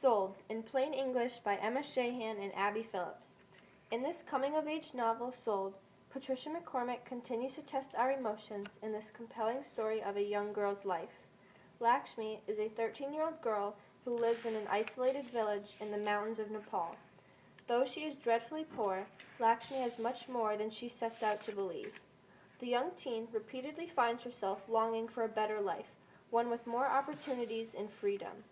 Sold, in Plain English by Emma Shahan and Abby Phillips. In this coming-of-age novel, Sold, Patricia McCormick continues to test our emotions in this compelling story of a young girl's life. Lakshmi is a 13-year-old girl who lives in an isolated village in the mountains of Nepal. Though she is dreadfully poor, Lakshmi has much more than she sets out to believe. The young teen repeatedly finds herself longing for a better life, one with more opportunities and freedom.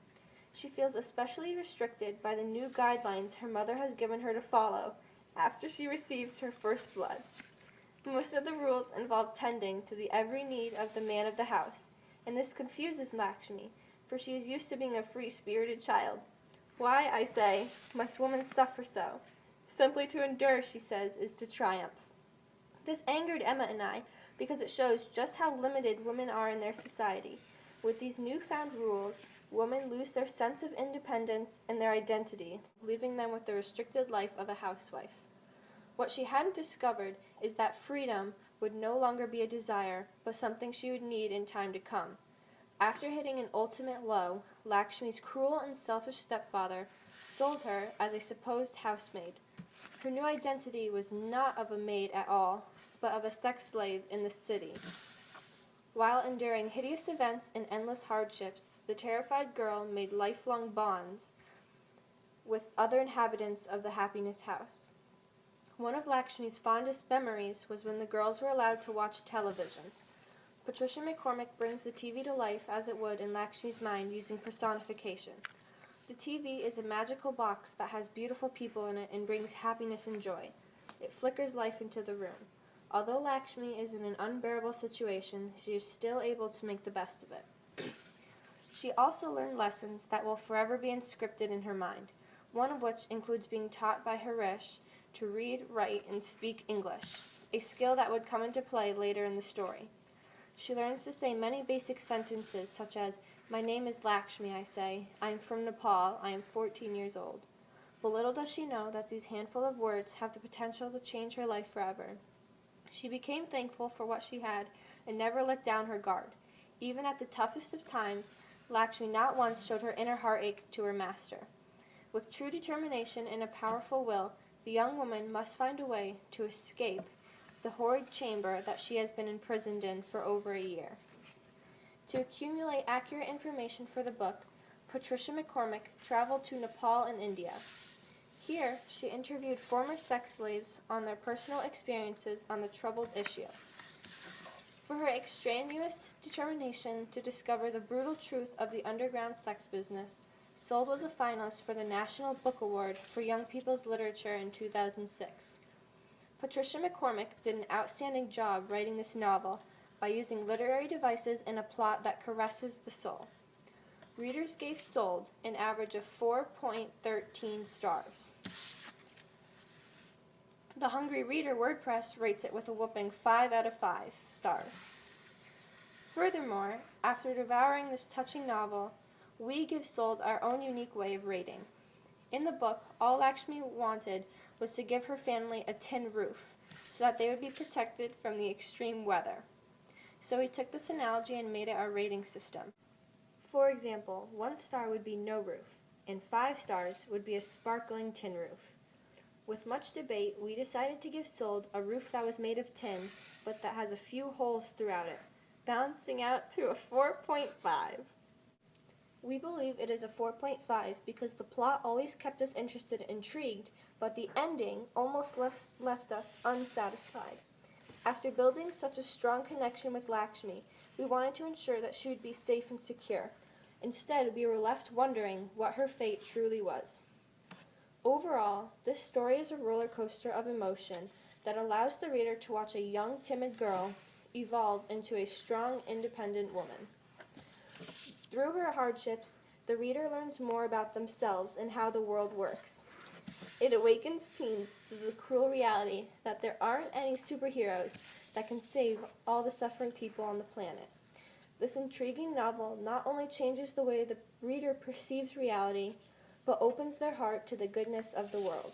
She feels especially restricted by the new guidelines her mother has given her to follow after she receives her first blood. Most of the rules involve tending to the every need of the man of the house, and this confuses Lakshmi, for she is used to being a free-spirited child. Why, I say, must women suffer so? Simply to endure, she says, is to triumph. This angered Emma and I because it shows just how limited women are in their society. With these newfound rules, women lose their sense of independence and their identity, leaving them with the restricted life of a housewife. What she hadn't discovered is that freedom would no longer be a desire, but something she would need in time to come. After hitting an ultimate low, Lakshmi's cruel and selfish stepfather sold her as a supposed housemaid. Her new identity was not of a maid at all, but of a sex slave in the city. While enduring hideous events and endless hardships, the terrified girl made lifelong bonds with other inhabitants of the Happiness House. One of Lakshmi's fondest memories was when the girls were allowed to watch television. Patricia McCormick brings the TV to life as it would in Lakshmi's mind using personification. The TV is a magical box that has beautiful people in it and brings happiness and joy. It flickers life into the room. Although Lakshmi is in an unbearable situation, she is still able to make the best of it. She also learned lessons that will forever be inscripted in her mind, one of which includes being taught by Harish to read, write, and speak English, a skill that would come into play later in the story. She learns to say many basic sentences such as, "My name is Lakshmi, I say. I am from Nepal. I am 14 years old." But little does she know that these handful of words have the potential to change her life forever. She became thankful for what she had and never let down her guard. Even at the toughest of times, Lakshmi not once showed her inner heartache to her master. With true determination and a powerful will, the young woman must find a way to escape the horrid chamber that she has been imprisoned in for over a year. To accumulate accurate information for the book, Patricia McCormick traveled to Nepal and India. Here, she interviewed former sex slaves on their personal experiences on the troubled issue. For her extraneous determination to discover the brutal truth of the underground sex business, Sold was a finalist for the National Book Award for Young People's Literature in 2006. Patricia McCormick did an outstanding job writing this novel by using literary devices and a plot that caresses the soul. Readers gave Sold an average of 4.13 stars. The Hungry Reader WordPress rates it with a whopping 5 out of 5 stars. Furthermore, after devouring this touching novel, we give Sold our own unique way of rating. In the book, all Lakshmi wanted was to give her family a tin roof so that they would be protected from the extreme weather. So we took this analogy and made it our rating system. For example, 1 star would be no roof, and 5 stars would be a sparkling tin roof. With much debate, we decided to give Sold a roof that was made of tin, but that has a few holes throughout it, balancing out to a 4.5. We believe it is a 4.5 because the plot always kept us interested and intrigued, but the ending almost left us unsatisfied. After building such a strong connection with Lakshmi, we wanted to ensure that she would be safe and secure. Instead, we were left wondering what her fate truly was. Overall, this story is a roller coaster of emotion that allows the reader to watch a young, timid girl evolve into a strong, independent woman. Through her hardships, the reader learns more about themselves and how the world works. It awakens teens to the cruel reality that there aren't any superheroes that can save all the suffering people on the planet. This intriguing novel not only changes the way the reader perceives reality, but opens their heart to the goodness of the world.